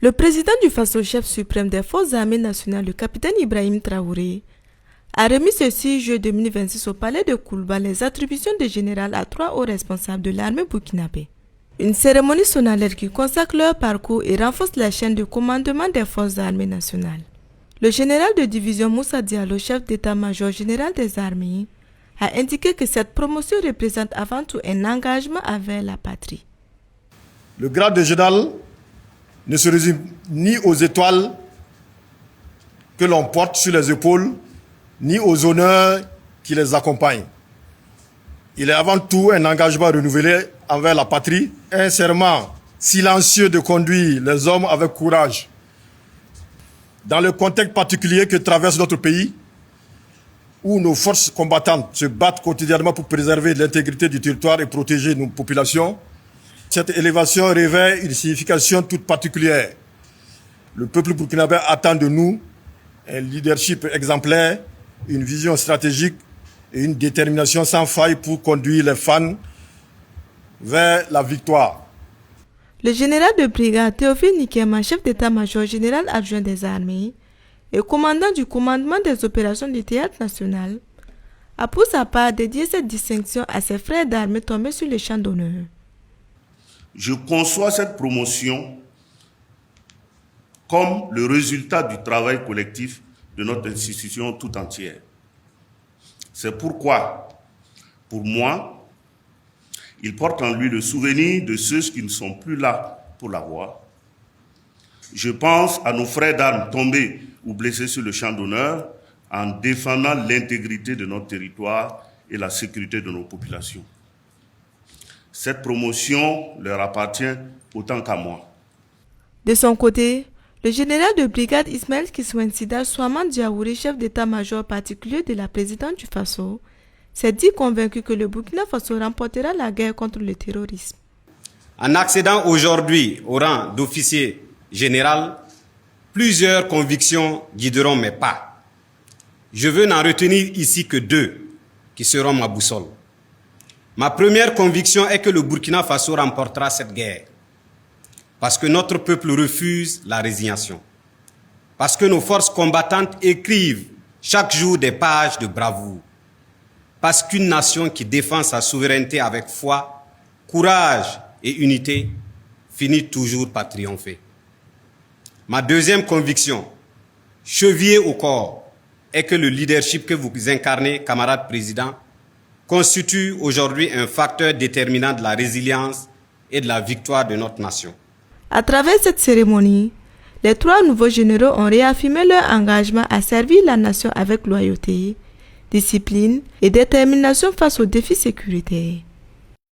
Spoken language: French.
Le président du Faso, chef suprême des forces armées nationales, le capitaine Ibrahim Traoré, a remis ce 6 juillet 2026 au palais de Koulba les attributions de général à 3 hauts responsables de l'armée burkinabé. Une cérémonie solennelle qui consacre leur parcours et renforce la chaîne de commandement des forces armées nationales. Le général de division Moussa Diallo, chef d'état-major général des armées, a indiqué que cette promotion représente avant tout un engagement envers la patrie. Le grade de général ne se résume ni aux étoiles que l'on porte sur les épaules, ni aux honneurs qui les accompagnent. Il est avant tout un engagement renouvelé envers la patrie, un serment silencieux de conduire les hommes avec courage. Dans le contexte particulier que traverse notre pays, où nos forces combattantes se battent quotidiennement pour préserver l'intégrité du territoire et protéger nos populations, cette élévation revêt une signification toute particulière. Le peuple burkinabé attend de nous un leadership exemplaire, une vision stratégique et une détermination sans faille pour conduire les fans vers la victoire. Le général de brigade Théophile Nikema, chef d'état-major général adjoint des armées et commandant du commandement des opérations du théâtre national, a pour sa part dédié cette distinction à ses frères d'armées tombés sur le champ d'honneur. Je conçois cette promotion comme le résultat du travail collectif de notre institution tout entière. C'est pourquoi, pour moi, il porte en lui le souvenir de ceux qui ne sont plus là pour l'avoir. Je pense à nos frères d'armes tombés ou blessés sur le champ d'honneur en défendant l'intégrité de notre territoire et la sécurité de nos populations. Cette promotion leur appartient autant qu'à moi. De son côté, le général de brigade Ismaël Kiswensida Souaman Diaouri, chef d'état-major particulier de la présidente du Faso, s'est dit convaincu que le Burkina Faso remportera la guerre contre le terrorisme. En accédant aujourd'hui au rang d'officier général, plusieurs convictions guideront mes pas. Je veux n'en retenir ici que 2 qui seront ma boussole. Ma première conviction est que le Burkina Faso remportera cette guerre. Parce que notre peuple refuse la résignation. Parce que nos forces combattantes écrivent chaque jour des pages de bravoure. Parce qu'une nation qui défend sa souveraineté avec foi, courage et unité finit toujours par triompher. Ma deuxième conviction, chevillée au corps, est que le leadership que vous incarnez, camarade président, constitue aujourd'hui un facteur déterminant de la résilience et de la victoire de notre nation. À travers cette cérémonie, les 3 nouveaux généraux ont réaffirmé leur engagement à servir la nation avec loyauté, discipline et détermination face aux défis sécuritaires.